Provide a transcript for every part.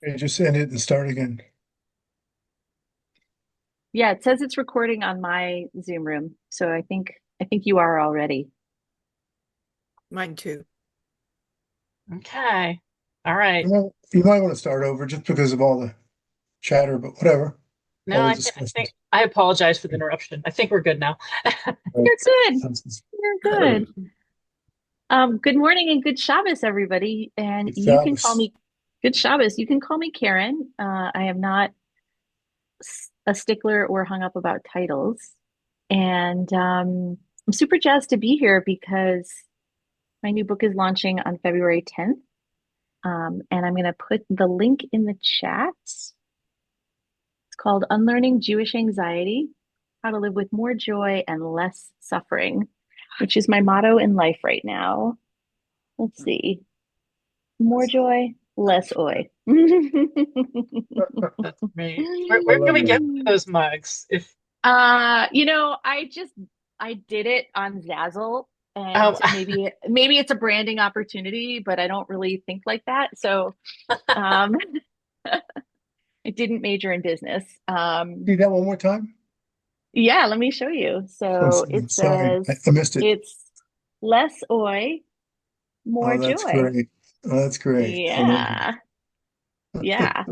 Okay, just end it and start again. Yeah, it says it's recording on my Zoom room. So I think you are already. Mine too. Okay. All right. You might want to start over just because of all the chatter, but whatever. No, All the I think discussions. I apologize for the interruption. I think we're good now. Right. You're good. Sounds You're great. good. Good morning and good Shabbos, everybody. And Good you can call Shabbos. me good Shabbos. You can call me Karen. I am not a stickler or hung up about titles. And I'm super jazzed to be here because my new book is launching on February 10th. And I'm going to put the link in the chat. It's called Unlearning Jewish Anxiety: How to Live with More Joy and Less Suffering, which is my motto in life right now. Let's see. More joy, less oi. That's great. I Where can love we get that. those mugs? If I did it on Zazzle, um and maybe it's a branding opportunity, but I don't really think like that. So um I didn't major in business. Do that one more time? Yeah, let me show you. So it Sorry, says I missed it. it's less oi, more Oh, that's joy. great. Oh, that's great. I love Yeah. Yeah.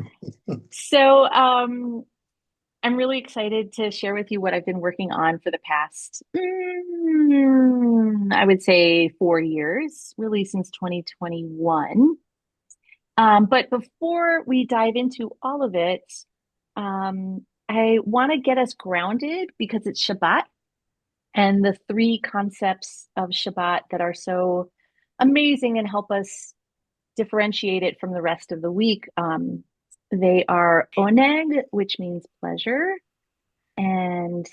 So I'm really excited to share with you what I've been working on for the past, I would say 4 years, really since 2021. But before we dive into all of it, I want to get us grounded because it's Shabbat and the three concepts of Shabbat that are so amazing and help us differentiate it from the rest of the week. They are oneg, which means pleasure, and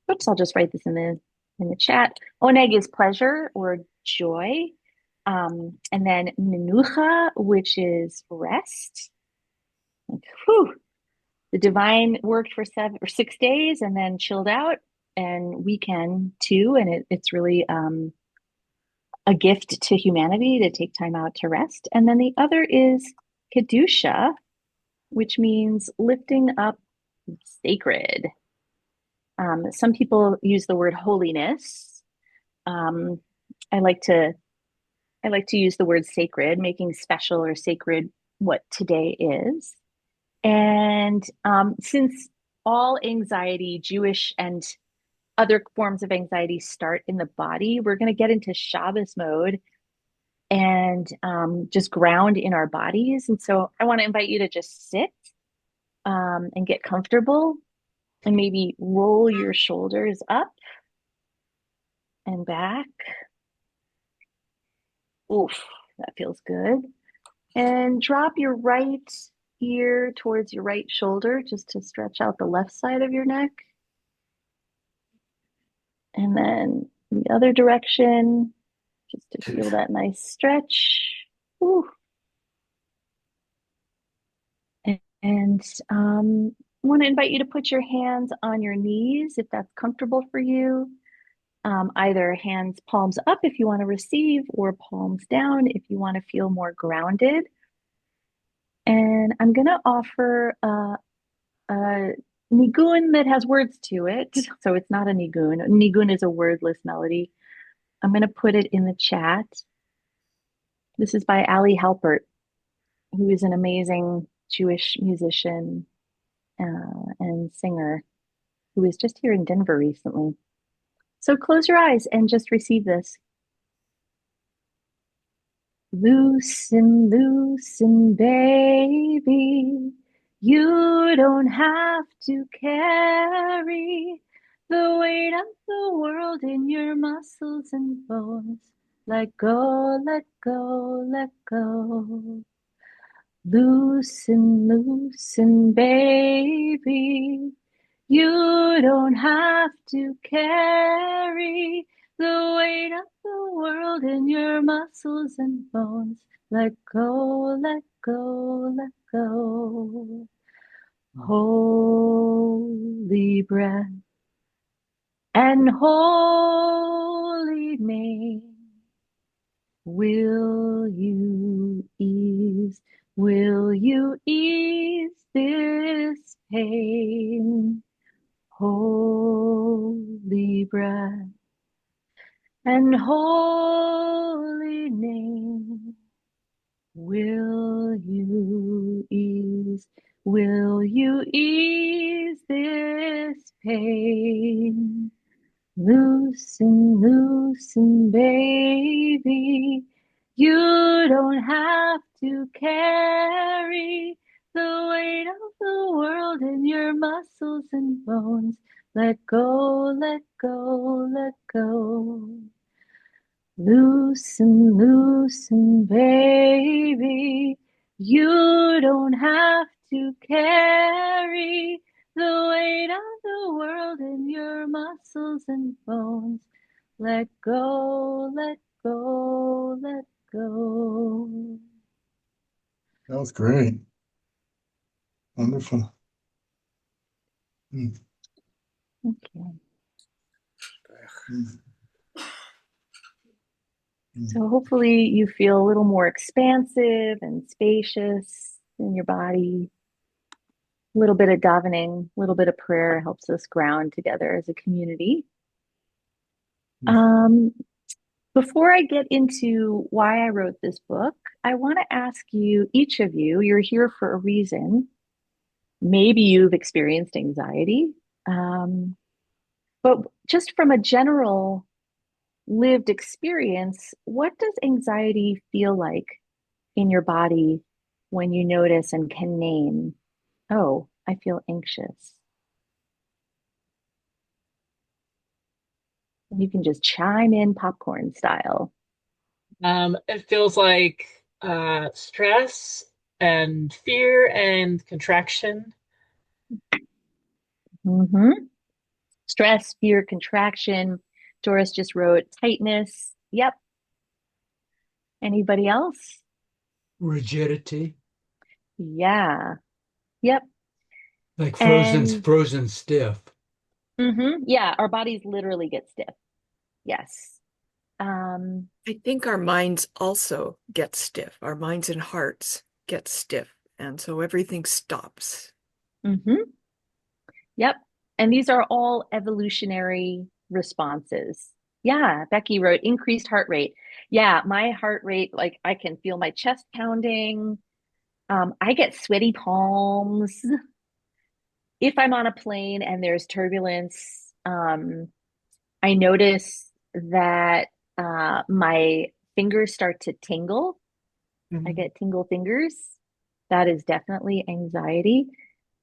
oops, I'll just write this in the chat. Oneg is pleasure or joy. And then menucha, which is rest. Like, whew, the divine worked for 7 or 6 days and then chilled out, and we can too. And it's really a gift to humanity to take time out to rest. And then the other is kedusha, which means lifting up sacred. Some people use the word holiness. Um, I like to I like to use the word sacred, making special or sacred what today is. And since all anxiety, Jewish and other forms of anxiety, start in the body, we're going to get into Shabbos mode and just ground in our bodies. And so I want to invite you to just sit and get comfortable and maybe roll your shoulders up and back. Oof, that feels good. And drop your right ear towards your right shoulder just to stretch out the left side of your neck. And then the other direction, just to feel that nice stretch. Ooh. And I want to invite you to put your hands on your knees if that's comfortable for you. Either hands palms up if you want to receive, or palms down if you want to feel more grounded. And I'm going to offer a nigun that has words to it. So it's not a nigun. Nigun is a wordless melody. I'm going to put it in the chat. This is by Ali Halpert, who is an amazing Jewish musician and singer who was just here in Denver recently. So close your eyes and just receive this. Loosen, loosen, baby. You don't have to carry the weight of the world in your muscles and bones. Let go, let go, let go. Loosen, loosen, baby. You don't have to carry the weight of the world in your muscles and bones. Let go, let go, let go. Holy breath and holy name, will you ease Will you ease this pain? Holy breath and holy name. Will you ease this pain? Loosen, loosen, baby. You don't have to carry the weight of the world in your muscles and bones. Let go, let go, let go. Loosen, loosen, baby. You don't have to carry the weight of the world in your muscles and bones. Let go, let go, let go. That was great. Wonderful. Mm, Okay. mm, mm. So hopefully you feel a little more expansive and spacious in your body. A little bit of davening, a little bit of prayer helps us ground together as a community. Um, Before I get into why I wrote this book, I want to ask you, each of you, you're here for a reason. Maybe you've experienced anxiety, but just from a general lived experience, what does anxiety feel like in your body when you notice and can name, oh, I feel anxious? You can just chime in popcorn style. It feels like stress and fear and contraction. Mm-hmm. Stress, fear, contraction. Doris just wrote tightness. Yep. Anybody else? Rigidity, Yeah. Yep. like And frozen stiff. yeah, our bodies literally get stiff. Yes. Um, I think our minds also get stiff. Our minds and hearts get stiff. And so everything stops. mhm. Yep. And these are all evolutionary responses. Yeah, Becky wrote increased heart rate. Yeah, my heart rate, like I can feel my chest pounding. I get sweaty palms. If I'm on a plane and there's turbulence, I notice that my fingers start to tingle. I Mhm. get tingle fingers. That is definitely anxiety.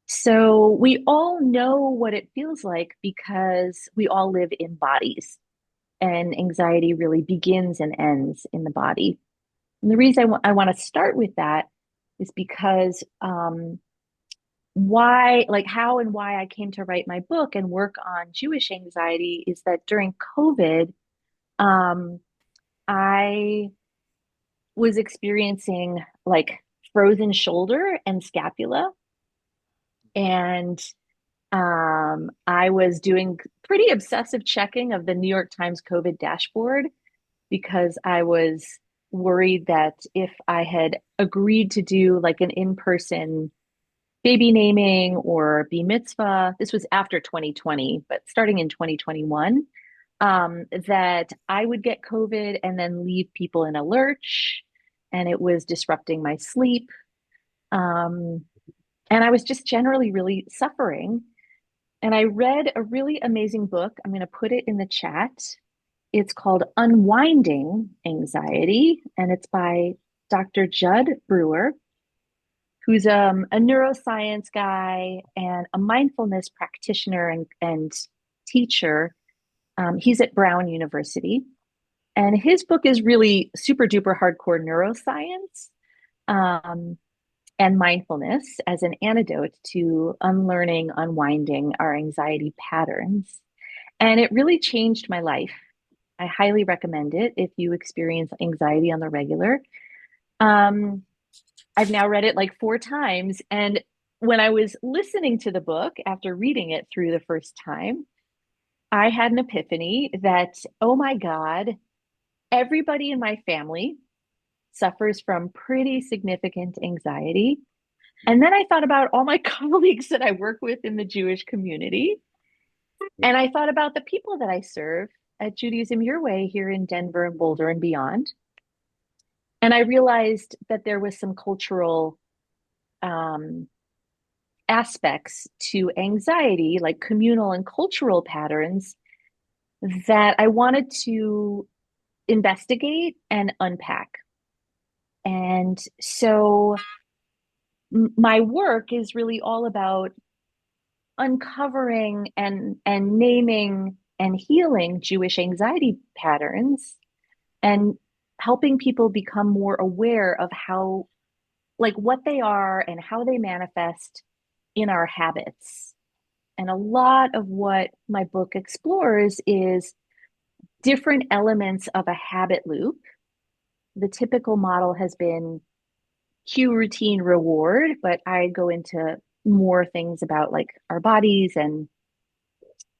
So we all know what it feels like because we all live in bodies, and anxiety really begins and ends in the body. And the reason I want to start with that is because why, like how and why I came to write my book and work on Jewish anxiety is that during COVID, um, I was experiencing like frozen shoulder and scapula. And I was doing pretty obsessive checking of the New York Times COVID dashboard because I was worried that if I had agreed to do like an in-person baby naming or bar mitzvah, this was after 2020, but starting in 2021, that I would get COVID and then leave people in a lurch, and it was disrupting my sleep. Um, and I was just generally really suffering. And I read a really amazing book. I'm going to put it in the chat. It's called Unwinding Anxiety, and it's by Dr. Judd Brewer, who's a neuroscience guy and a mindfulness practitioner and teacher. He's at Brown University. And his book is really super duper hardcore neuroscience and mindfulness as an antidote to unlearning, unwinding our anxiety patterns. And it really changed my life. I highly recommend it if you experience anxiety on the regular. Um, I've now read it like 4 times. And when I was listening to the book after reading it through the first time, I had an epiphany that, oh my God, everybody in my family suffers from pretty significant anxiety. And then I thought about all my colleagues that I work with in the Jewish community. And I thought about the people that I serve at Judaism Your Way here in Denver and Boulder and beyond. And I realized that there was some cultural aspects to anxiety, like communal and cultural patterns, that I wanted to investigate and unpack. And so my work is really all about uncovering and naming and healing Jewish anxiety patterns and helping people become more aware of how, like, what they are and how they manifest in our habits. And a lot of what my book explores is different elements of a habit loop. The typical model has been cue, routine, reward, but I go into more things about like our bodies and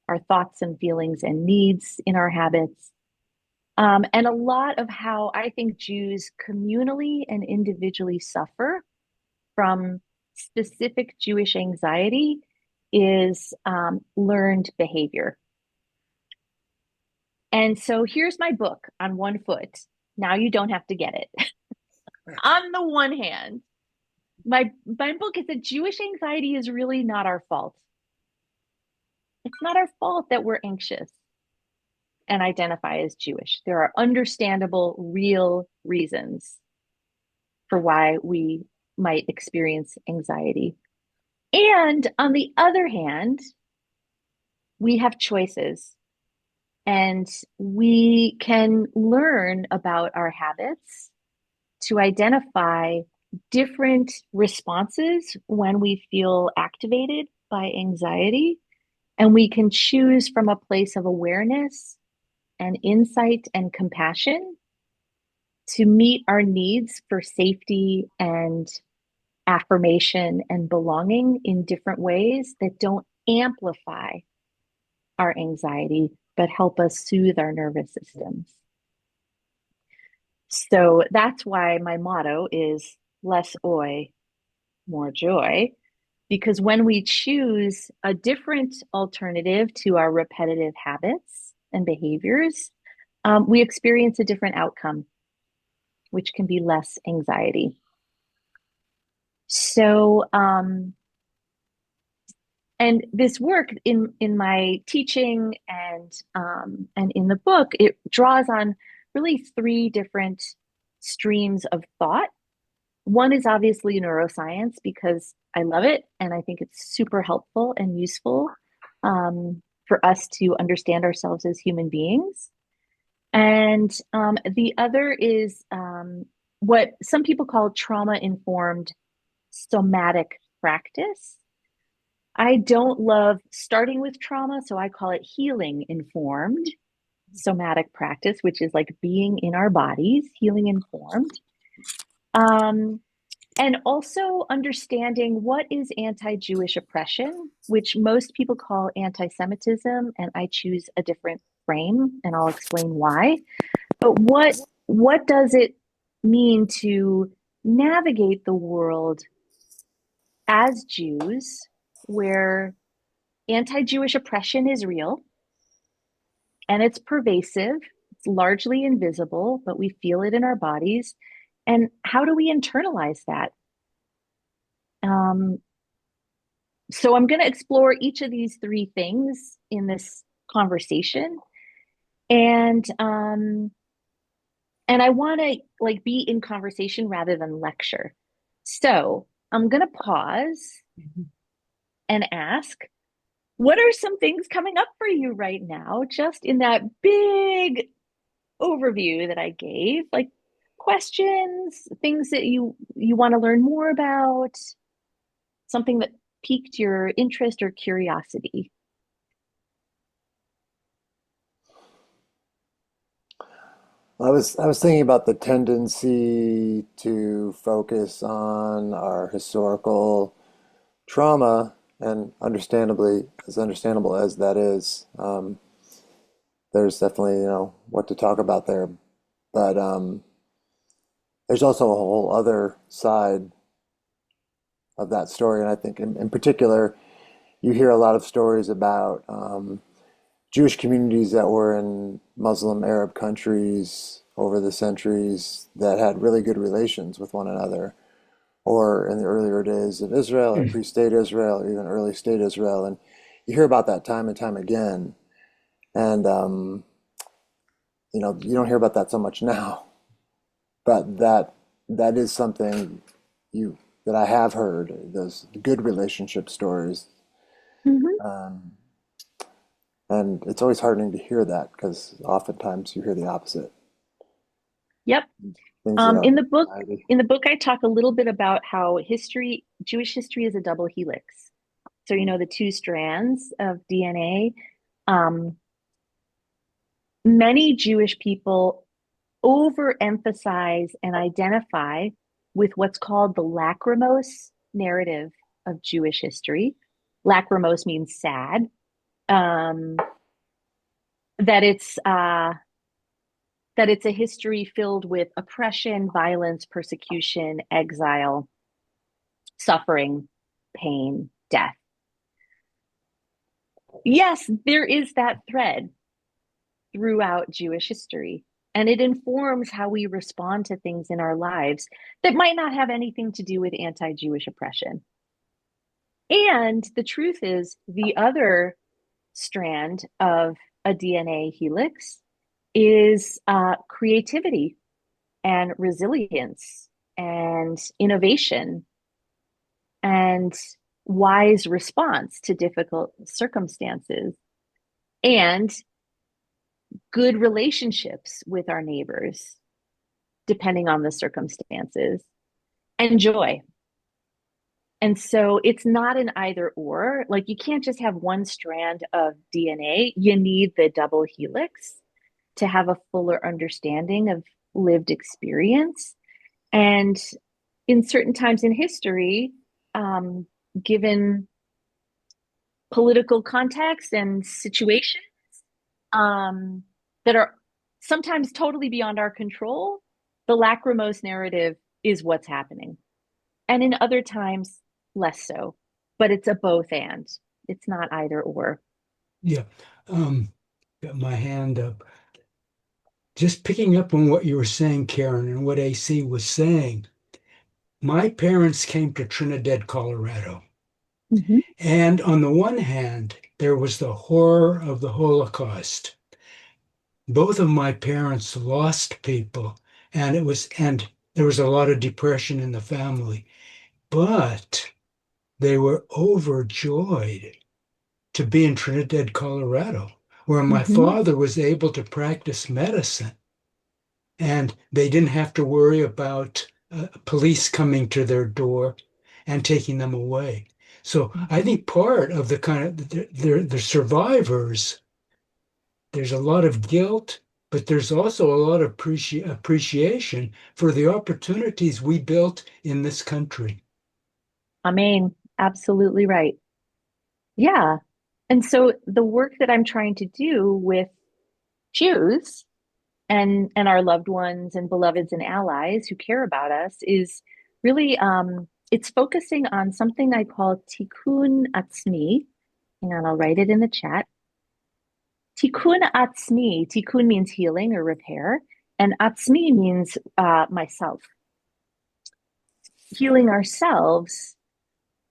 our thoughts and feelings and needs in our habits. And a lot of how I think Jews communally and individually suffer from specific Jewish anxiety is learned behavior. And so here's my book on one foot. Now you don't have to get it. On the one hand, my book is that Jewish anxiety is really not our fault. It's not our fault that we're anxious and identify as Jewish. There are understandable, real reasons for why we might experience anxiety. And on the other hand, we have choices and we can learn about our habits to identify different responses when we feel activated by anxiety. And we can choose from a place of awareness and insight and compassion to meet our needs for safety and affirmation and belonging in different ways that don't amplify our anxiety, but help us soothe our nervous systems. So that's why my motto is less oi, more joy, because when we choose a different alternative to our repetitive habits and behaviors, we experience a different outcome, which can be less anxiety. So, and this work in my teaching and in the book, it draws on really three different streams of thought. One is obviously neuroscience because I love it and I think it's super helpful and useful for us to understand ourselves as human beings. And the other is what some people call trauma-informed somatic practice. I don't love starting with trauma, so I call it healing-informed somatic practice, which is like being in our bodies, healing informed. And also understanding what is anti-Jewish oppression, which most people call anti-Semitism, and I choose a different frame, and I'll explain why. But what does it mean to navigate the world as Jews, where anti-Jewish oppression is real, and it's pervasive, it's largely invisible, but we feel it in our bodies. And how do we internalize that? So I'm going to explore each of these three things in this conversation. And I want to like be in conversation rather than lecture. So I'm going to pause and ask, what are some things coming up for you right now, just in that big overview that I gave, like questions, things that you want to learn more about, something that piqued your interest or curiosity? I was thinking about the tendency to focus on our historical trauma, and understandably, as understandable as that is, there's definitely what to talk about there. But there's also a whole other side of that story. And I think in particular, you hear a lot of stories about Jewish communities that were in Muslim Arab countries over the centuries that had really good relations with one another, or in the earlier days of Israel, or pre-state Israel, or even early state Israel. And you hear about that time and time again. And, you don't hear about that so much now, but that is something you that I have heard, those good relationship stories. Mhm. Um, and it's always heartening to hear that because oftentimes you hear the opposite. Yep. Things that In are the book, society. I talk a little bit about how Jewish history is a double helix. So, the two strands of DNA. Um, Many Jewish people overemphasize and identify with what's called the lachrymose narrative of Jewish history. Lachrymose means sad. Um, that it's a history filled with oppression, violence, persecution, exile, suffering, pain, death. Yes, there is that thread throughout Jewish history, and it informs how we respond to things in our lives that might not have anything to do with anti-Jewish oppression. And the truth is, the other strand of a DNA helix is creativity and resilience and innovation and wise response to difficult circumstances and good relationships with our neighbors, depending on the circumstances, and joy. And so it's not an either or. Like, you can't just have one strand of DNA. You need the double helix to have a fuller understanding of lived experience. And in certain times in history, given political context and situations that are sometimes totally beyond our control, the lachrymose narrative is what's happening. And in other times, less so. But it's a both and. It's not either or. Yeah. Got my hand up. Just picking up on what you were saying, Caryn, and what AC was saying. My parents came to Trinidad, Colorado. Mhm. And on the one hand, there was the horror of the Holocaust. Both of my parents lost people, and there was a lot of depression in the family. But they were overjoyed to be in Trinidad, Colorado, where my Mhm. father was able to practice medicine. And they didn't have to worry about police coming to their door and taking them away. So I Mhm. think part of the survivors, there's a lot of guilt, but there's also a lot of appreciation for the opportunities we built in this country. Amen. Absolutely right. Yeah. And so the work that I'm trying to do with Jews and our loved ones and beloveds and allies who care about us is really it's focusing on something I call tikkun atzmi. Hang on, I'll write it in the chat. Tikkun atzmi. Tikkun means healing or repair, and atzmi means myself. Healing ourselves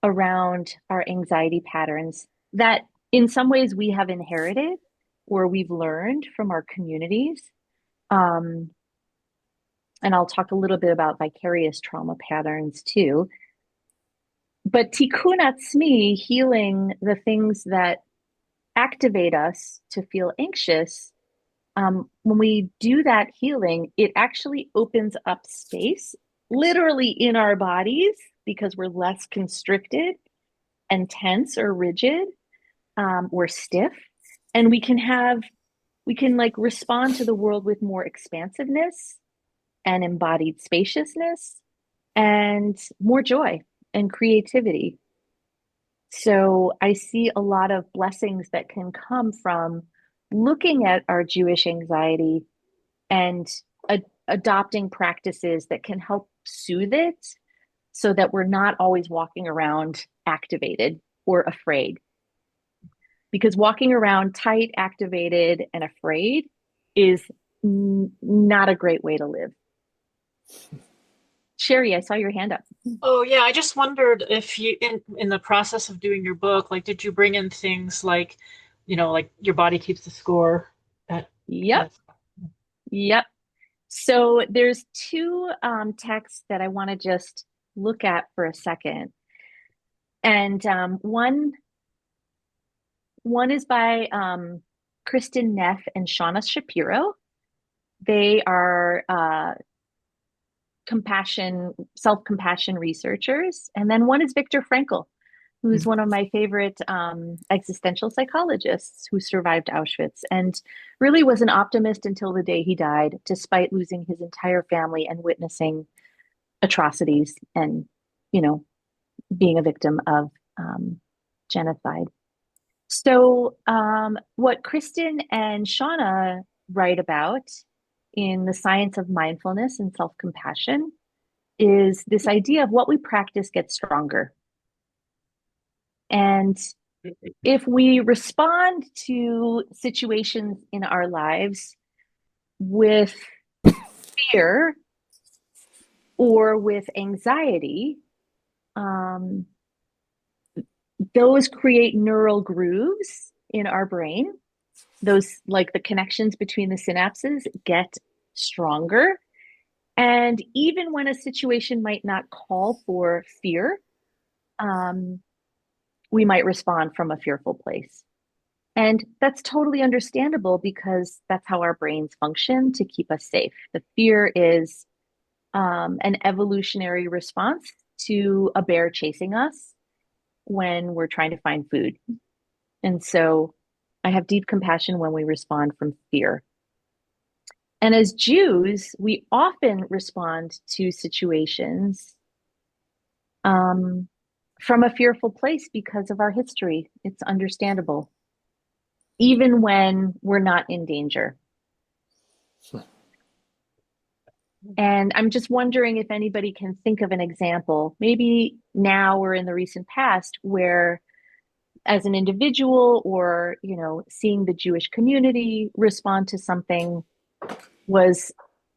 around our anxiety patterns that in some ways we have inherited or we've learned from our communities. Um, and I'll talk a little bit about vicarious trauma patterns too. But tikkun atzmi, healing the things that activate us to feel anxious, when we do that healing, it actually opens up space, literally in our bodies, because we're less constricted and tense or rigid or stiff. And we can like respond to the world with more expansiveness and embodied spaciousness and more joy and creativity. So I see a lot of blessings that can come from looking at our Jewish anxiety and adopting practices that can help soothe it so that we're not always walking around activated or afraid. Because walking around tight, activated, and afraid is not a great way to live. Sherry, I saw your hand up. Oh yeah, I just wondered if you in the process of doing your book, like did you bring in things like, like your body keeps the score at Yep. Yep. So there's two texts that I want to just look at for a second. And one is by Kristen Neff and Shauna Shapiro. They are self-compassion researchers. And then one is Viktor Frankl, who's one of my favorite existential psychologists who survived Auschwitz and really was an optimist until the day he died, despite losing his entire family and witnessing atrocities and, being a victim of genocide. So what Kristen and Shauna write about in The Science of Mindfulness and Self-Compassion is this idea of what we practice gets stronger. And if we respond to situations in our lives with fear or with anxiety, those create neural grooves in our brain. Those, like the connections between the synapses, get stronger. And even when a situation might not call for fear, we might respond from a fearful place. And that's totally understandable because that's how our brains function to keep us safe. The fear is an evolutionary response to a bear chasing us when we're trying to find food. And so I have deep compassion when we respond from fear. And as Jews, we often respond to situations from a fearful place because of our history. It's understandable, even when we're not in danger. And I'm just wondering if anybody can think of an example, maybe now or in the recent past, where as an individual or, seeing the Jewish community respond to something was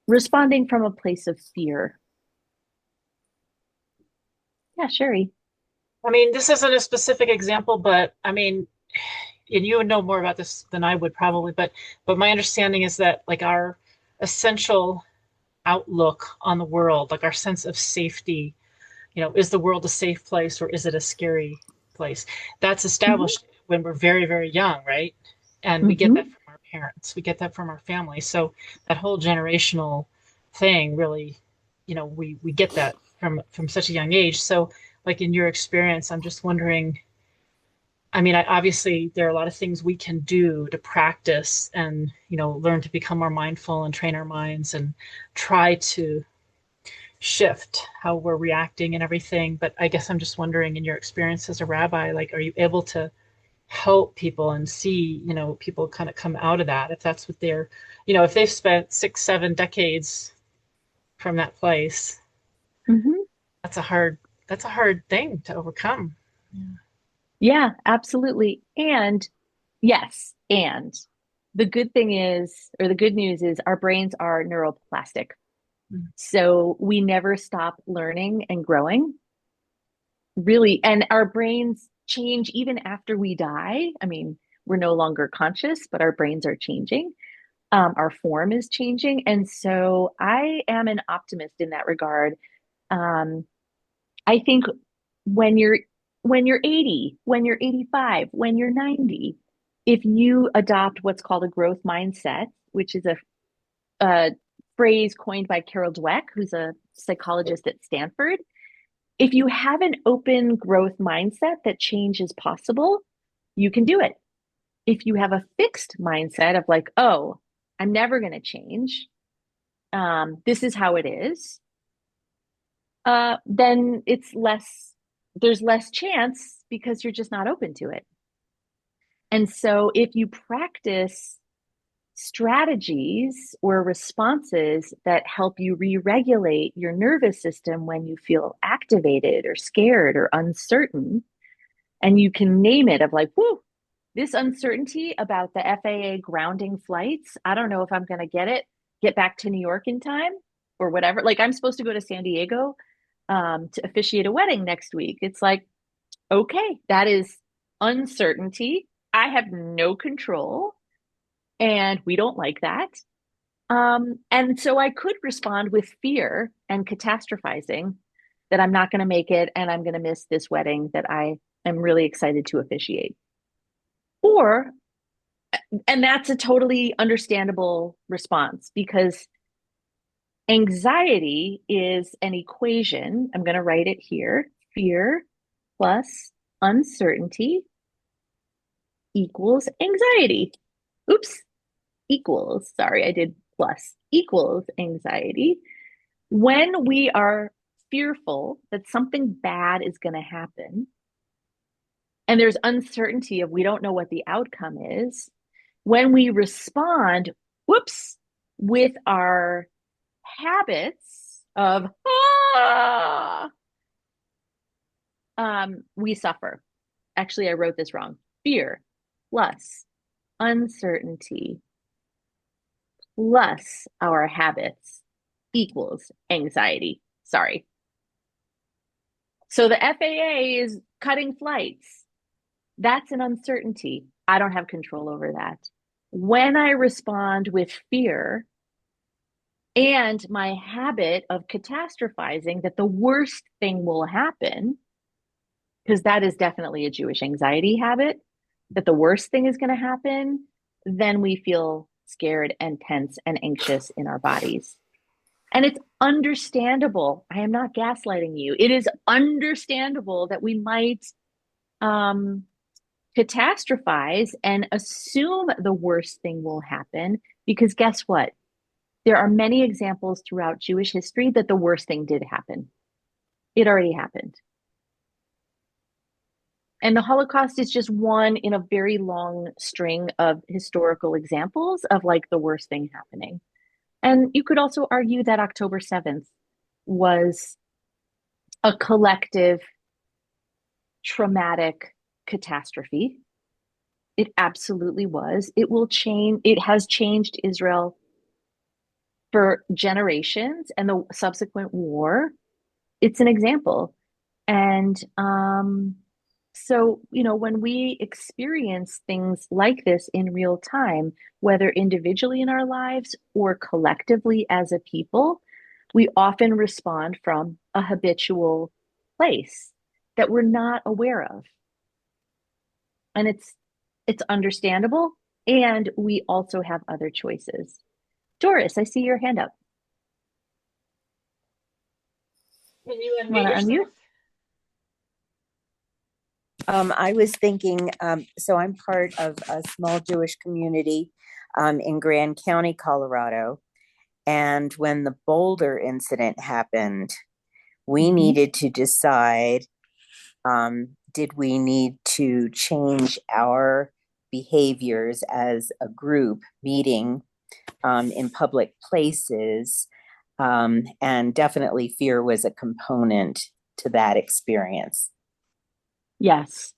responding from a place of fear. Yeah, Sherry. I mean, this isn't a specific example, but I mean, and you would know more about this than I would probably, but my understanding is that like our essential outlook on the world, like our sense of safety, is the world a safe place or is it a scary place? That's established when we're very, very young, right? And we get that from our parents, we get that from our family. So that whole generational thing really, we get that from such a young age. So like in your experience, I'm just wondering, I mean, obviously there are a lot of things we can do to practice and, learn to become more mindful and train our minds and try to shift how we're reacting and everything. But I guess I'm just wondering, in your experience as a rabbi, like, are you able to help people and see, people kind of come out of that, if that's what they're, if they've spent 6-7 decades from that place, that's a hard thing to overcome. Yeah, absolutely. And yes, and the good thing is, or the good news is, our brains are neuroplastic. So we never stop learning and growing, really. And our brains change even after we die. I mean, we're no longer conscious, but our brains are changing. Our form is changing. And so I am an optimist in that regard. I think when you're 80, when you're 85, when you're 90, if you adopt what's called a growth mindset, which is a phrase coined by Carol Dweck, who's a psychologist at Stanford. If you have an open growth mindset that change is possible, you can do it. If you have a fixed mindset of like, oh, I'm never going to change, this is how it is, then there's less chance because you're just not open to it. And so if you practice strategies or responses that help you re-regulate your nervous system when you feel activated or scared or uncertain. And you can name it of like, whoo, this uncertainty about the FAA grounding flights. I don't know if I'm going to get back to New York in time or whatever. Like I'm supposed to go to San Diego to officiate a wedding next week. It's like, okay, that is uncertainty. I have no control and we don't like that. And so I could respond with fear and catastrophizing that I'm not going to make it and I'm going to miss this wedding that I am really excited to officiate. And that's a totally understandable response because anxiety is an equation. I'm going to write it here. Fear plus uncertainty equals anxiety. Oops, equals, sorry, I did plus, equals anxiety. When we are fearful that something bad is going to happen, and there's uncertainty of we don't know what the outcome is, when we respond, whoops, with our habits of, we suffer. Actually, I wrote this wrong. Fear plus uncertainty plus our habits equals anxiety. Sorry. So the FAA is cutting flights. That's an uncertainty. I don't have control over that. When I respond with fear and my habit of catastrophizing that the worst thing will happen, because that is definitely a Jewish anxiety habit, that the worst thing is going to happen, then we feel scared and tense and anxious in our bodies. And it's understandable. I am not gaslighting you. It is understandable that we might catastrophize and assume the worst thing will happen, because guess what? There are many examples throughout Jewish history that the worst thing did happen. It already happened. And the Holocaust is just one in a very long string of historical examples of like the worst thing happening. And you could also argue that October 7th was a collective traumatic catastrophe. It absolutely was. It has changed Israel for generations, and the subsequent war, it's an example. And so, when we experience things like this in real time, whether individually in our lives or collectively as a people, we often respond from a habitual place that we're not aware of. And it's understandable, and we also have other choices. Doris, I see your hand up. Can you unmute Want to yourself? unmute? I was thinking, so I'm part of a small Jewish community in Grand County, Colorado. And when the Boulder incident happened, we needed to decide, did we need to change our behaviors as a group meeting in public places? And definitely fear was a component to that experience. Yes.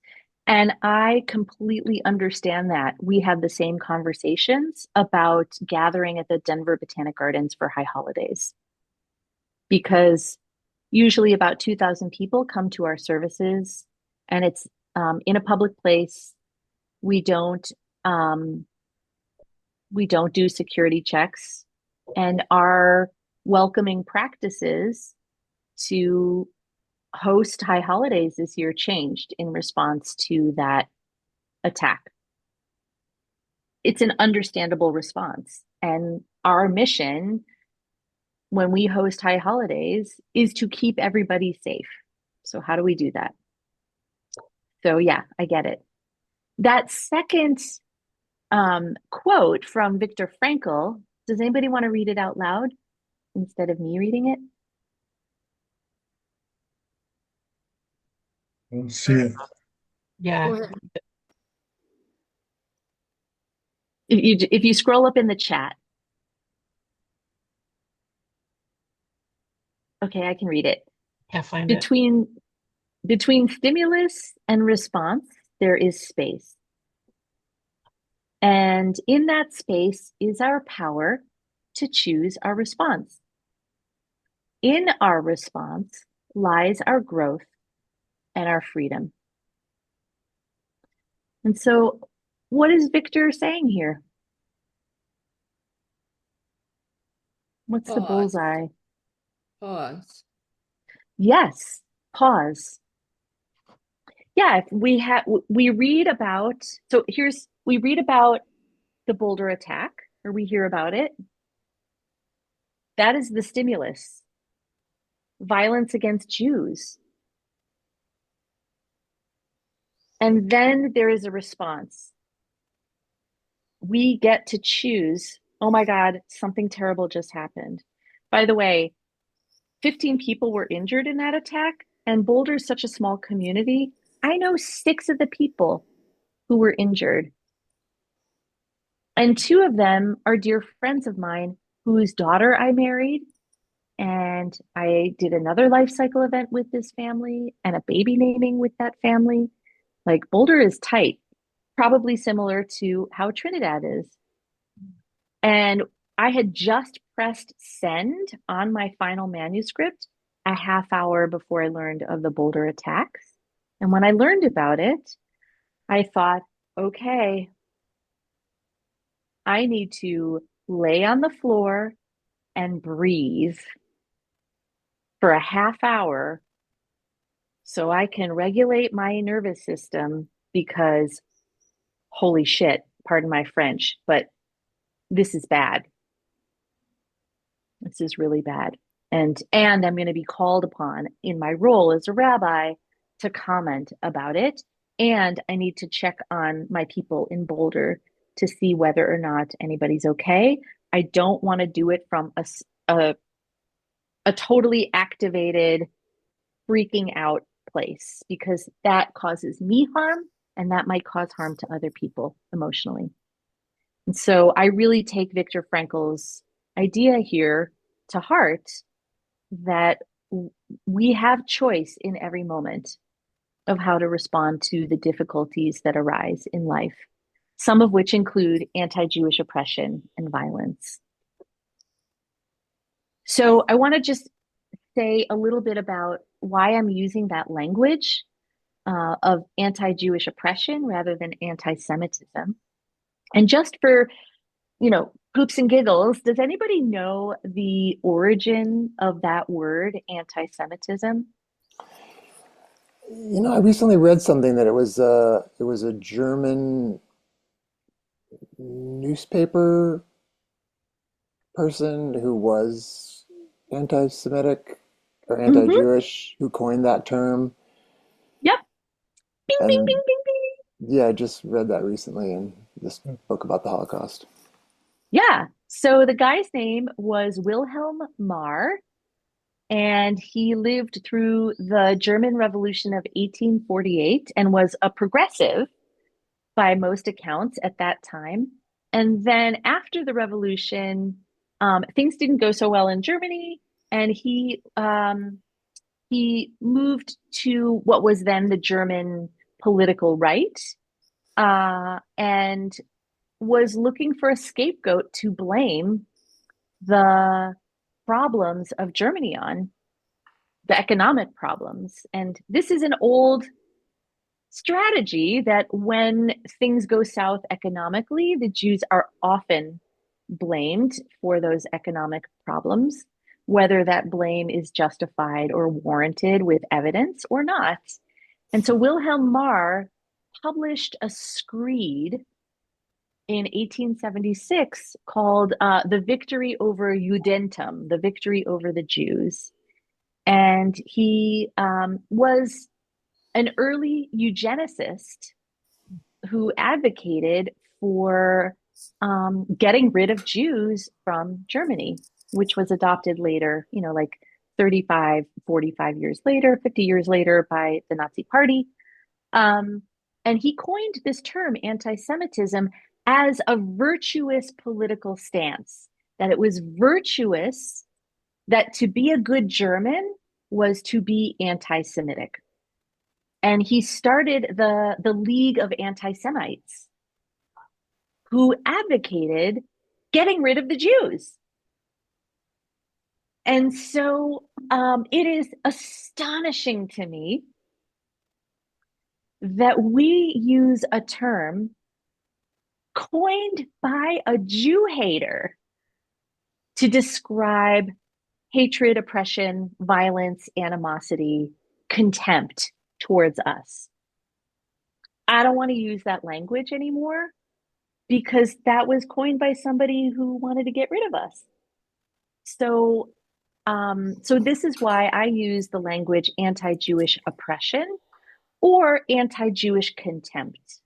And I completely understand that. We have the same conversations about gathering at the Denver Botanic Gardens for high holidays, because usually about 2,000 people come to our services, and it's in a public place. We don't do security checks, and our welcoming practices to host high holidays this year changed in response to that attack. It's an understandable response. And our mission when we host high holidays is to keep everybody safe. So how do we do that? So yeah, I get it. That second quote from Viktor Frankl, does anybody want to read it out loud instead of me reading it? Let's see it. Yeah. If you scroll up in the chat, okay, I can read it. Can't find it. Between stimulus and response, there is space. And in that space is our power to choose our response. In our response lies our growth and our freedom. And so, what is Victor saying here? What's the Pause. bullseye? Pause. Yes, pause. Yeah, if we read about, we read about the Boulder attack, or we hear about it. That is the stimulus. Violence against Jews. And then there is a response. We get to choose, oh my God, something terrible just happened. By the way, 15 people were injured in that attack, and Boulder is such a small community. I know 6 of the people who were injured. And 2 of them are dear friends of mine whose daughter I married. And I did another life cycle event with this family and a baby naming with that family. Like Boulder is tight, probably similar to how Trinidad is. And I had just pressed send on my final manuscript a half hour before I learned of the Boulder attacks. And when I learned about it, I thought, okay, I need to lay on the floor and breathe for a half hour so I can regulate my nervous system, because holy shit, pardon my French, but this is bad. This is really bad. And I'm going to be called upon in my role as a rabbi to comment about it. And I need to check on my people in Boulder to see whether or not anybody's okay. I don't want to do it from a totally activated, freaking out place, because that causes me harm and that might cause harm to other people emotionally. And so I really take Viktor Frankl's idea here to heart, that we have choice in every moment of how to respond to the difficulties that arise in life, some of which include anti-Jewish oppression and violence. So I want to just say a little bit about why I'm using that language of anti-Jewish oppression rather than anti-Semitism. And just for, poops and giggles, does anybody know the origin of that word, anti-Semitism? I recently read something that it was a German newspaper person who was anti-Semitic or anti-Jewish who coined that term. Yep. Bing, bing, And bing, bing, bing. yeah, I just read that recently in this book about the Holocaust. Yeah. So the guy's name was Wilhelm Marr, and he lived through the German Revolution of 1848 and was a progressive by most accounts at that time. And then after the revolution, things didn't go so well in Germany, and he moved to what was then the German political right, and was looking for a scapegoat to blame the problems of Germany on, the economic problems. And this is an old strategy that when things go south economically, the Jews are often blamed for those economic problems, whether that blame is justified or warranted with evidence or not. And so Wilhelm Marr published a screed in 1876 called The Victory Over Judentum, the victory over the Jews. And he was an early eugenicist who advocated for getting rid of Jews from Germany, which was adopted later, like 35, 45 years later, 50 years later by the Nazi Party. And he coined this term, anti-Semitism, as a virtuous political stance, that it was virtuous, that to be a good German was to be anti-Semitic. And he started the League of Anti-Semites, who advocated getting rid of the Jews. And so it is astonishing to me that we use a term coined by a Jew hater to describe hatred, oppression, violence, animosity, contempt towards us. I don't want to use that language anymore because that was coined by somebody who wanted to get rid of us. So, so this is why I use the language anti-Jewish oppression or anti-Jewish contempt.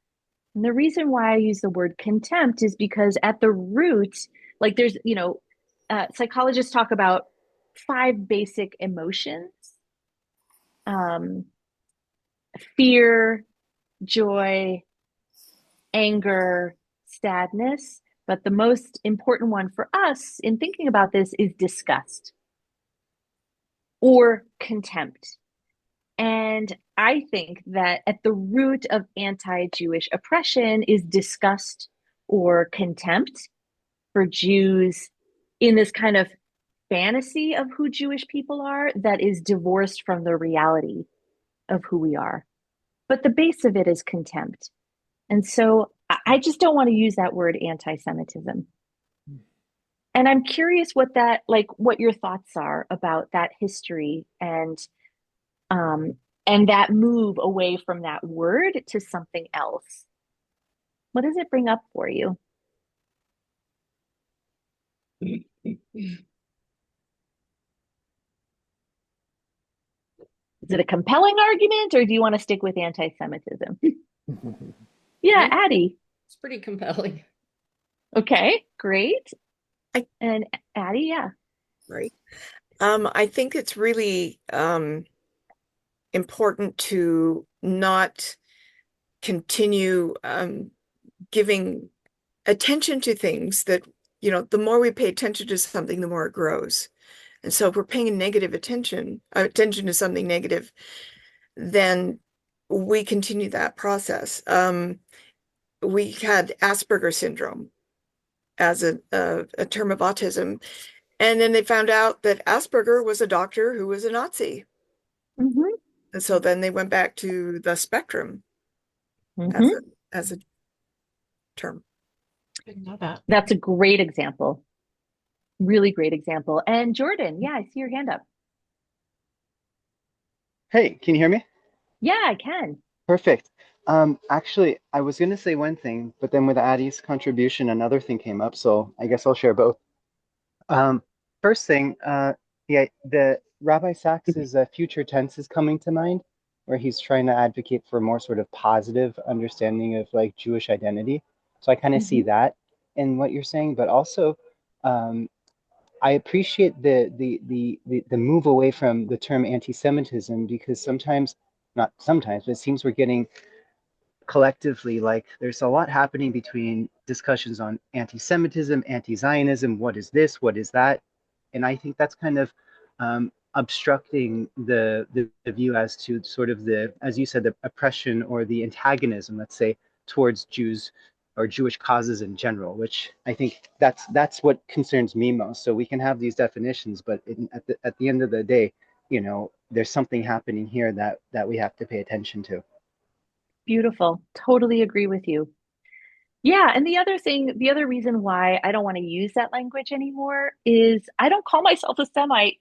And the reason why I use the word contempt is because at the root, like there's, psychologists talk about 5 basic emotions: fear, joy, anger, sadness. But the most important one for us in thinking about this is disgust or contempt. And I think that at the root of anti-Jewish oppression is disgust or contempt for Jews in this kind of fantasy of who Jewish people are that is divorced from the reality of who we are. But the base of it is contempt. And so I just don't want to use that word anti-Semitism. And I'm curious what your thoughts are about that history and that move away from that word to something else. What does it bring up for you? Is it a compelling argument, or do you want to stick with anti-Semitism? Yeah, Addie. It's pretty compelling. Okay, great. And Addie, yeah. Right. I think it's really important to not continue giving attention to things that, the more we pay attention to something, the more it grows. And so if we're paying negative attention to something negative, then we continue that process. We had Asperger's syndrome as a term of autism. And then they found out that Asperger was a doctor who was a Nazi. Mm-hmm. And so then they went back to the spectrum as a term. Didn't know that. That's a great example. Really great example. And Jordan, yeah, I see your hand up. Hey, can you hear me? Yeah, I can. Perfect. Actually, I was going to say one thing, but then with Addie's contribution, another thing came up, so I guess I'll share both. Um, First thing, the Rabbi Sacks's future tense is coming to mind, where he's trying to advocate for more sort of positive understanding of like Jewish identity. So I kind of see that in what you're saying, but also I appreciate the move away from the term anti-Semitism because sometimes, not sometimes, but it seems we're getting collectively like there's a lot happening between discussions on anti-Semitism, anti-Zionism, what is this, what is that, and I think that's kind of obstructing the view as to sort of the, as you said, the oppression or the antagonism, let's say, towards Jews or Jewish causes in general, which I think that's what concerns me most. So we can have these definitions, but at the end of the day, there's something happening here that we have to pay attention to. Beautiful. Totally agree with you. Yeah, and the other reason why I don't want to use that language anymore is I don't call myself a Semite.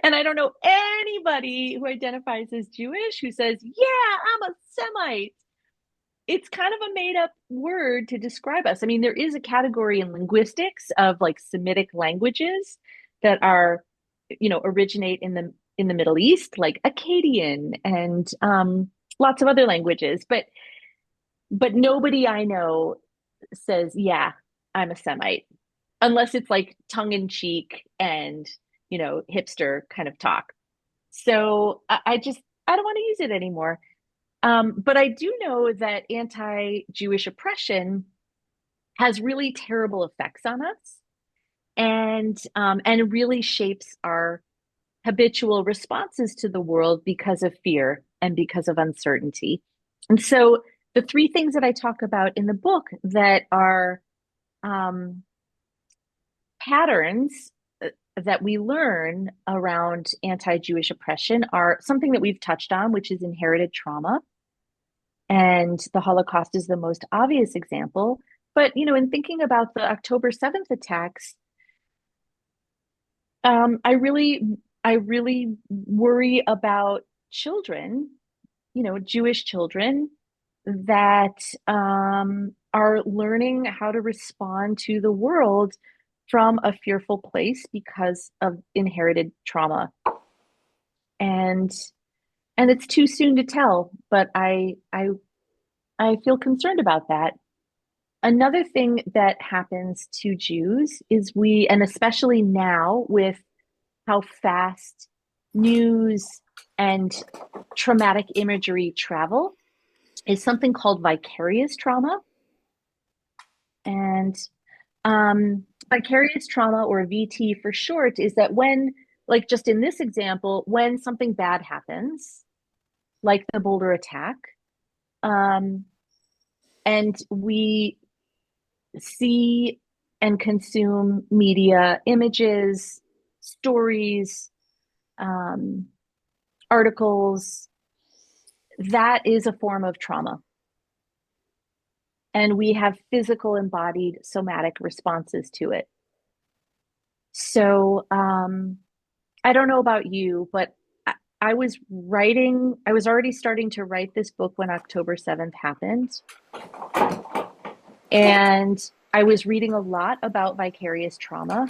And I don't know anybody who identifies as Jewish who says, yeah, I'm a Semite. It's kind of a made up word to describe us. I mean, there is a category in linguistics of like Semitic languages that are, originate in the Middle East, like Akkadian and lots of other languages. But nobody I know says, yeah, I'm a Semite, unless it's like tongue in cheek and, hipster kind of talk. So I don't want to use it anymore. But I do know that anti-Jewish oppression has really terrible effects on us, and really shapes our habitual responses to the world because of fear and because of uncertainty. And so the three things that I talk about in the book that are patterns that we learn around anti-Jewish oppression are something that we've touched on, which is inherited trauma. And the Holocaust is the most obvious example. But, in thinking about the October 7th attacks, I really worry about children, Jewish children that are learning how to respond to the world from a fearful place because of inherited trauma. And it's too soon to tell, but I feel concerned about that. Another thing that happens to Jews is and especially now with how fast news and traumatic imagery travel, is something called vicarious trauma. And vicarious trauma, or VT for short, is that when, like just in this example, when something bad happens, like the Boulder attack, and we see and consume media, images, stories, articles, that is a form of trauma. And we have physical embodied somatic responses to it. So I don't know about you, but I was already starting to write this book when October 7th happened. And I was reading a lot about vicarious trauma.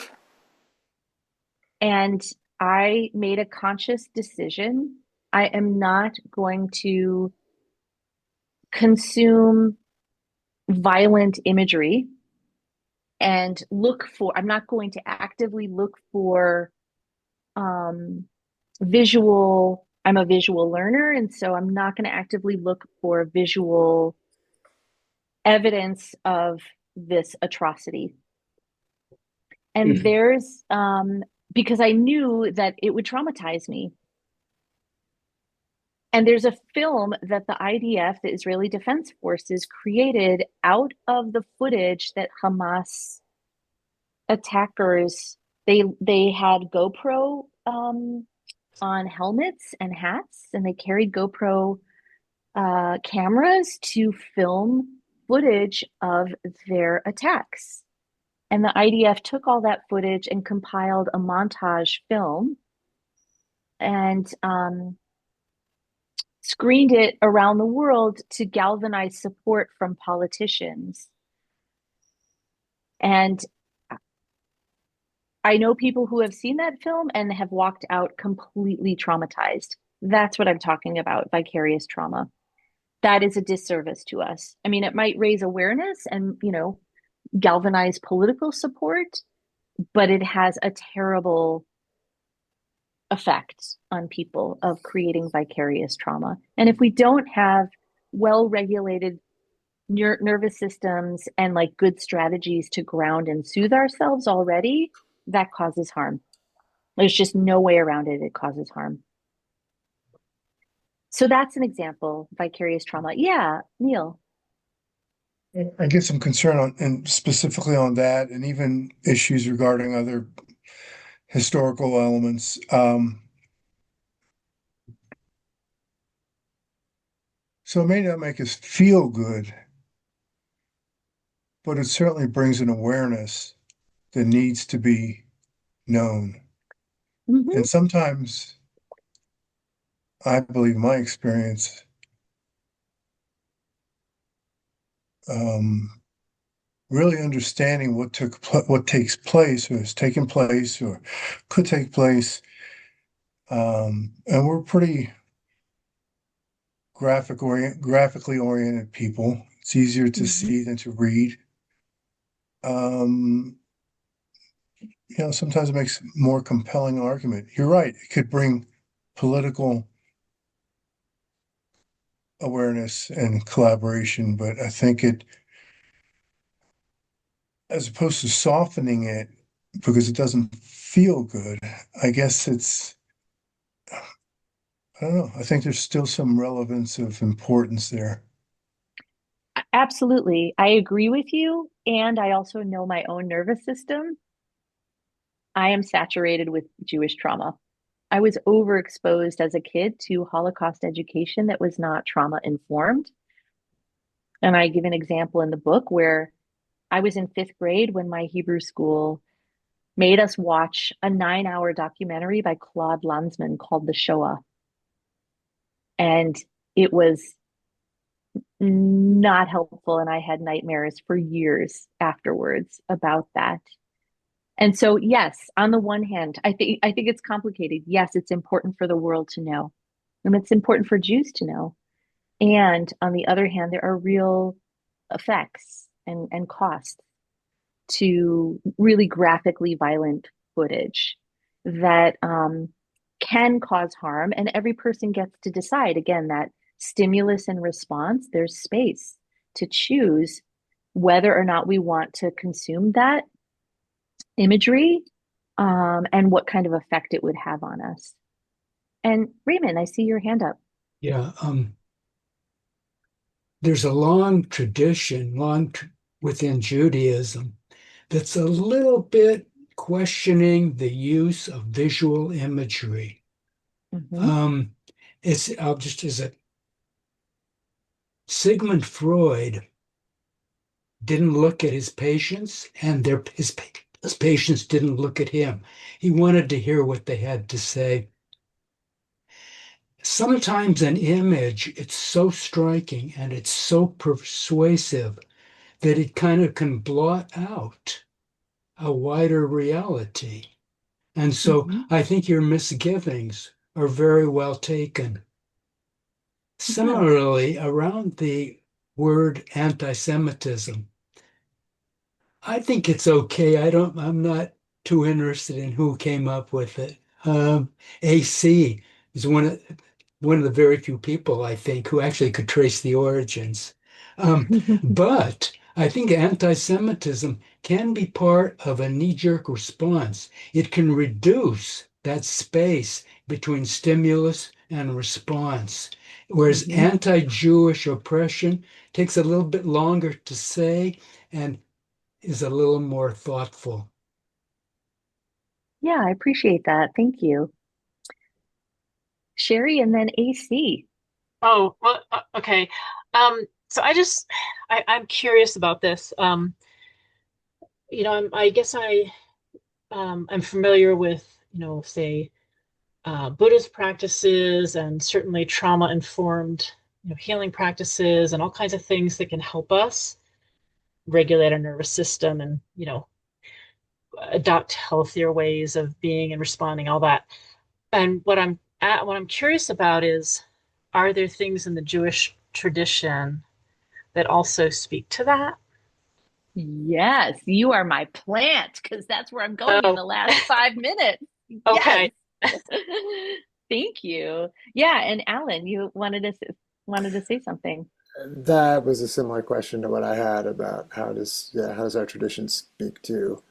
And I made a conscious decision. I am not going to consume violent imagery and I'm not going to actively look for I'm a visual learner, and so I'm not going to actively look for visual evidence of this atrocity. And there's because I knew that it would traumatize me. And there's a film that the IDF, the Israeli Defense Forces, created out of the footage that Hamas attackers, they had GoPro on helmets and hats, and they carried GoPro cameras to film footage of their attacks. And the IDF took all that footage and compiled a montage film and screened it around the world to galvanize support from politicians. And I know people who have seen that film and have walked out completely traumatized. That's what I'm talking about, vicarious trauma. That is a disservice to us. I mean, it might raise awareness and, galvanize political support, but it has a terrible effect on people of creating vicarious trauma. And if we don't have well-regulated nervous systems and like good strategies to ground and soothe ourselves already, that causes harm. There's just no way around it. It causes harm. So that's an example, vicarious trauma. Yeah, Neil. I get some concern and specifically on that, and even issues regarding other historical elements. So it may not make us feel good, but it certainly brings an awareness that needs to be known. Mm-hmm. And sometimes, I believe my experience, really understanding what takes place, or has taken place, or could take place, and we're pretty graphically oriented people. It's easier to see than to read. Sometimes it makes a more compelling argument. You're right. It could bring political awareness and collaboration, but I think it, you know, sometimes it makes more compelling argument. You're right. It could bring political awareness and collaboration, but I think it, sometimes it makes more compelling argument. You're right. It could bring political awareness and collaboration, but I think it, sometimes it makes more compelling argument. You're right. It could bring political awareness and collaboration, but I think it as opposed to softening it because it doesn't feel good, I guess I don't know. I think there's still some relevance of importance there. Absolutely. I agree with you. And I also know my own nervous system. I am saturated with Jewish trauma. I was overexposed as a kid to Holocaust education that was not trauma informed. And I give an example in the book where I was in fifth grade when my Hebrew school made us watch a 9-hour documentary by Claude Lanzmann called The Shoah. And it was not helpful. And I had nightmares for years afterwards about that. And so, yes, on the one hand, I think it's complicated. Yes, it's important for the world to know, and it's important for Jews to know. And on the other hand, there are real effects and costs to really graphically violent footage that can cause harm. And every person gets to decide, again, that stimulus and response, there's space to choose whether or not we want to consume that imagery and what kind of effect it would have on us. And Raymond, I see your hand up. Yeah, there's a long tradition, within Judaism, that's a little bit questioning the use of visual imagery. Mhm. I'll just as a Sigmund Freud didn't look at his patients, and his patients didn't look at him. He wanted to hear what they had to say. Sometimes an image, it's so striking and it's so persuasive that it kind of can blot out a wider reality. And so Mhm. I think your misgivings are very well taken. Yeah. Similarly, around the word anti-Semitism, I think it's okay. I'm not too interested in who came up with it. AC is one of the very few people, I think, who actually could trace the origins. But I think anti-Semitism can be part of a knee-jerk response. It can reduce that space between stimulus and response, whereas Mhm. anti-Jewish oppression takes a little bit longer to say and is a little more thoughtful. Yeah, I appreciate that. Thank you. Sherry and then AC. Oh, well, okay. So I'm curious about this. I guess I'm familiar with, say, Buddhist practices and certainly trauma-informed, healing practices and all kinds of things that can help us regulate our nervous system and, adopt healthier ways of being and responding, all that. And what I'm curious about is, are there things in the Jewish tradition that also speak to that? Yes, you are my plant because that's where I'm going in Oh, the last 5 minutes. Yes. okay. Thank you. Yeah, and Alan, you wanted to say something. That was a similar question to what I had about how does our tradition speak to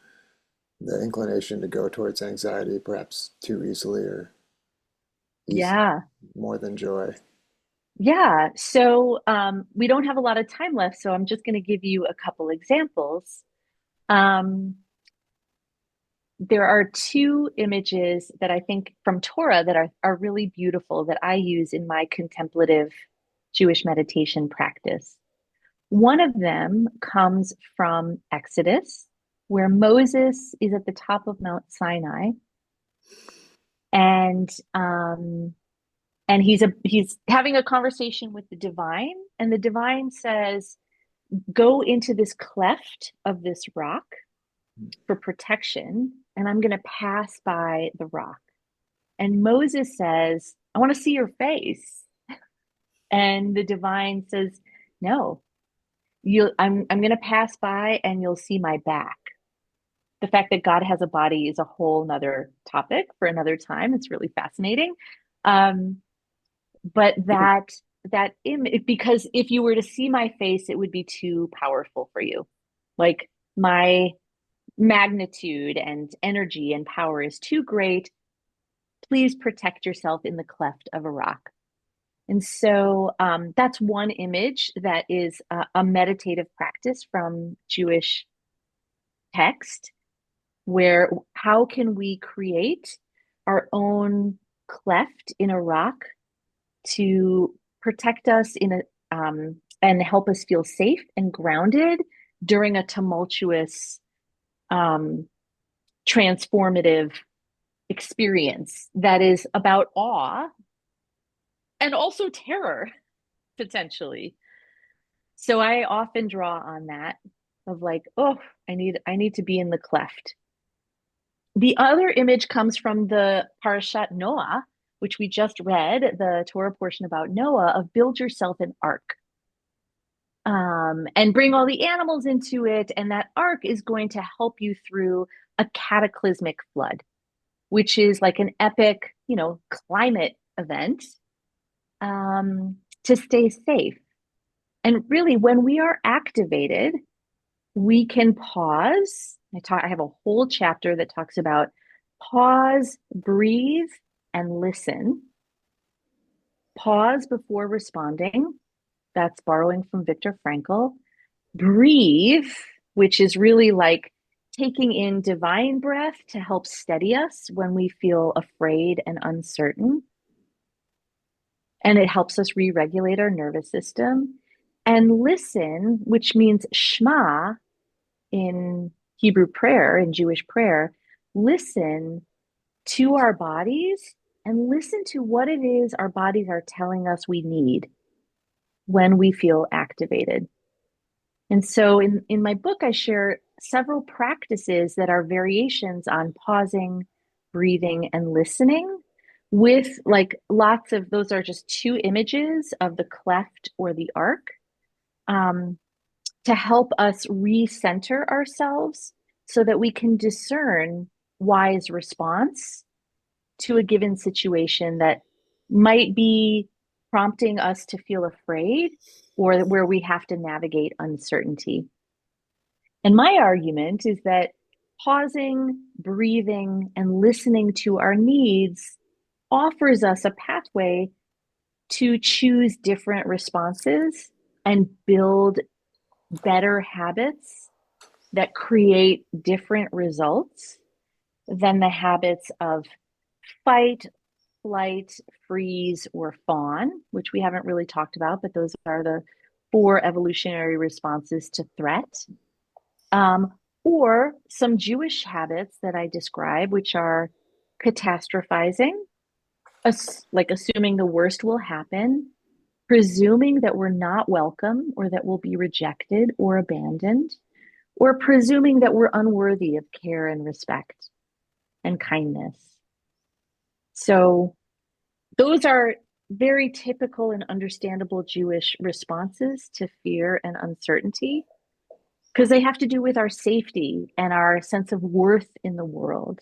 the inclination to go towards anxiety, perhaps too easily or easy, Yeah. more than joy. Yeah. So we don't have a lot of time left, so I'm just going to give you a couple examples. Um, there are two images that I think from Torah that are really beautiful that I use in my contemplative Jewish meditation practice. One of them comes from Exodus, where Moses is at the top of Mount Sinai, and he's having a conversation with the divine, and the divine says, "Go into this cleft of this rock for protection, and I'm going to pass by the rock." And Moses says, "I want to see your face." And the divine says, "No, I'm going to pass by and you'll see my back." The fact that God has a body is a whole nother topic for another time. It's really fascinating. Um, but that image, because if you were to see my face, it would be too powerful for you. Like my magnitude and energy and power is too great. Please protect yourself in the cleft of a rock. And so that's one image that is a meditative practice from Jewish text, where how can we create our own cleft in a rock to protect us and help us feel safe and grounded during a tumultuous, transformative experience that is about awe and also terror, potentially. So I often draw on that of like, oh, I need to be in the cleft. The other image comes from the Parashat Noah, which we just read, the Torah portion about Noah, of build yourself an ark. And bring all the animals into it. And that ark is going to help you through a cataclysmic flood, which is like an epic, climate event, to stay safe. And really, when we are activated, we can pause. I have a whole chapter that talks about pause, breathe, and listen. Pause before responding. That's borrowing from Viktor Frankl. Breathe, which is really like taking in divine breath to help steady us when we feel afraid and uncertain. And it helps us re-regulate our nervous system. And listen, which means Shema in Hebrew prayer, in Jewish prayer, listen to our bodies and listen to what it is our bodies are telling us we need when we feel activated. And so in my book, I share several practices that are variations on pausing, breathing, and listening with like lots of, those are just two images of the cleft or the arc, to help us recenter ourselves so that we can discern wise response to a given situation that might be prompting us to feel afraid or where we have to navigate uncertainty. And my argument is that pausing, breathing, and listening to our needs offers us a pathway to choose different responses and build better habits that create different results than the habits of fight, flight, freeze, or fawn, which we haven't really talked about, but those are the 4 evolutionary responses to threat. Or some Jewish habits that I describe, which are catastrophizing, like assuming the worst will happen, presuming that we're not welcome or that we'll be rejected or abandoned, or presuming that we're unworthy of care and respect and kindness. So those are very typical and understandable Jewish responses to fear and uncertainty, because they have to do with our safety and our sense of worth in the world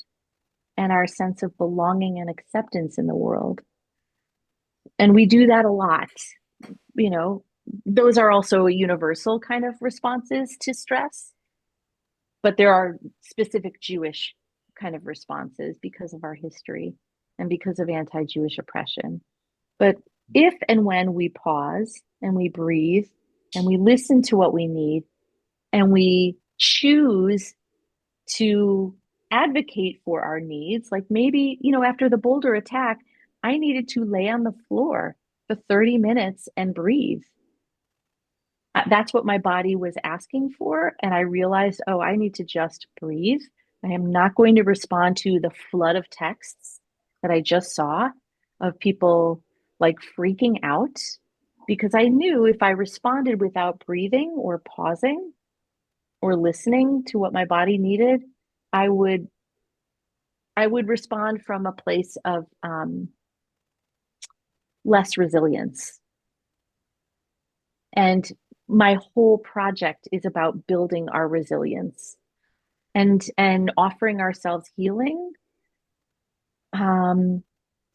and our sense of belonging and acceptance in the world. And we do that a lot. Those are also universal kind of responses to stress, but there are specific Jewish kind of responses because of our history and because of anti-Jewish oppression. But if and when we pause and we breathe and we listen to what we need and we choose to advocate for our needs, like maybe, after the Boulder attack, I needed to lay on the floor for 30 minutes and breathe. That's what my body was asking for. And I realized, oh, I need to just breathe. I am not going to respond to the flood of texts that I just saw of people like freaking out, because I knew if I responded without breathing or pausing or listening to what my body needed, I would respond from a place of less resilience. And my whole project is about building our resilience and offering ourselves healing,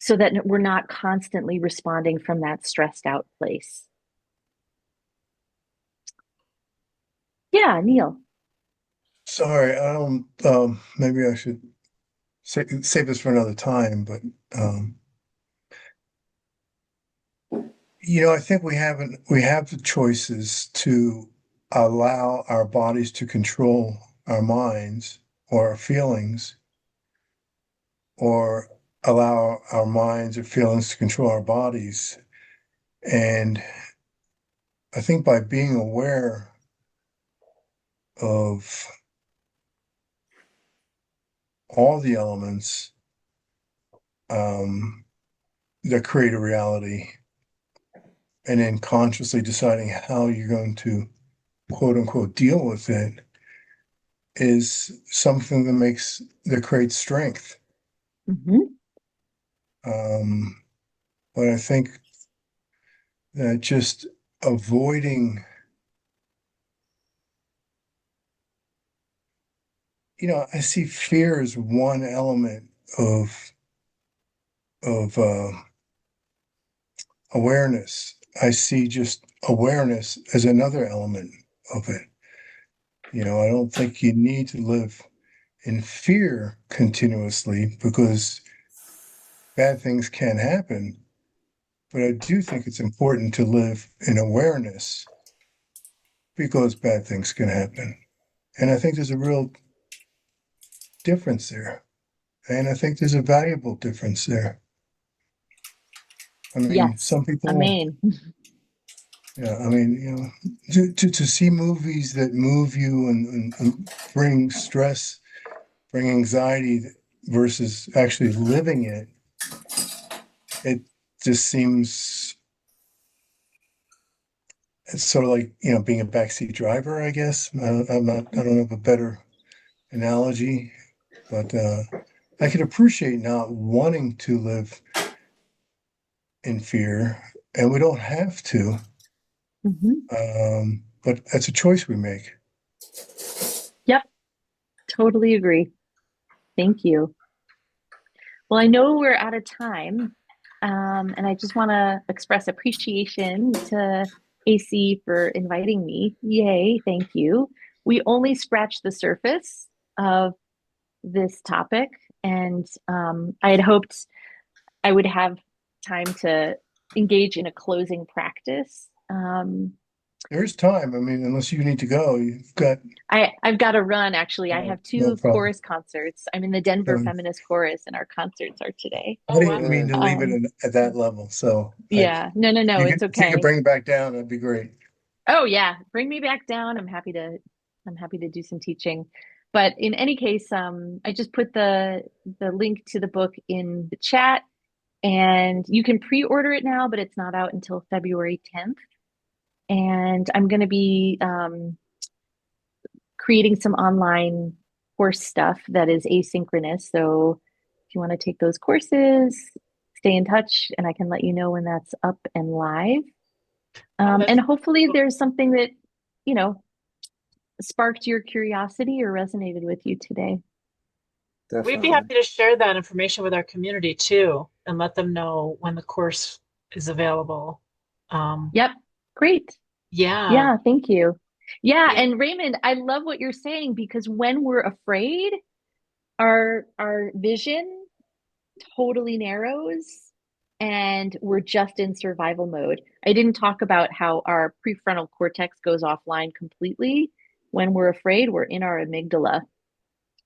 so that we're not constantly responding from that stressed out place. Yeah, Neil. Sorry, I don't, maybe I should save this for another time, but, I think we have the choices to allow our bodies to control our minds or our feelings, or allow our minds or feelings to control our bodies. And I think by being aware of all the elements um, that create a reality, and then consciously deciding how you're going to quote unquote deal with it, is something that creates strength. Mhm. But I think that just avoiding, I see fear as one element of awareness. I see just awareness as another element of it. I don't think you need to live in fear continuously, because bad things can happen. But I do think it's important to live in awareness, because bad things can happen. And I think there's a real difference there. And I think there's a valuable difference there. I mean, Yes. some people, Amen. yeah, I mean, to see movies that move you and bring stress, bring anxiety versus actually living it, it just seems, it's sort of like, being a backseat driver, I guess. I don't have a better analogy, but I can appreciate not wanting to live in fear, and we don't have to. Mhm. But that's a choice we make. Yep. Totally agree. Thank you. Well, I know we're out of time, and I just want to express appreciation to AC for inviting me. Yay, thank you. We only scratched the surface of this topic, and I had hoped I would have time to engage in a closing practice. There's time. I mean, unless you need to go, you've got I've got to run, actually. I have no two problem. chorus concerts. I'm in the Denver Um, Feminist Chorus, and our concerts are today. I Oh, wow. didn't mean to leave it Um, at that level. So yeah, no, it's if you could okay. bring it back down, that'd be great. Oh yeah, bring me back down. I'm happy to do some teaching. But in any case, I just put the link to the book in the chat, and you can pre-order it now, but it's not out until February 10th. And I'm going to be creating some online course stuff that is asynchronous. So if you want to take those courses, stay in touch, and I can let you know when that's up and live. Oh, that's And hopefully cool. there's something that, you know, sparked your curiosity or resonated with you today. We'd be Definitely. happy to share that information with our community too, and let them know when the course is available. Um, Yep. Great. yeah, Yeah, thank you. Yeah, yeah, and Raymond, I love what you're saying, because when we're afraid, our vision totally narrows and we're just in survival mode. I didn't talk about how our prefrontal cortex goes offline completely. When we're afraid, we're in our amygdala.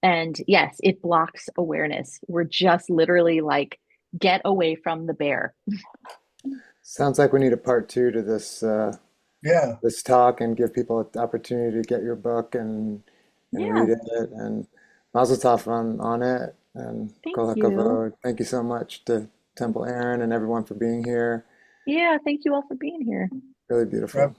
And yes, it blocks awareness. We're just literally like, get away from the bear. Sounds like we need a part two to this Yeah. this talk, and give people an opportunity to get your book and Yeah, read it, and Mazel Tov on it, and thank Kol you. HaKavod. Thank you so much to Temple Aaron and everyone for being here. Yeah, thank you all for being here. Really Rab- beautiful.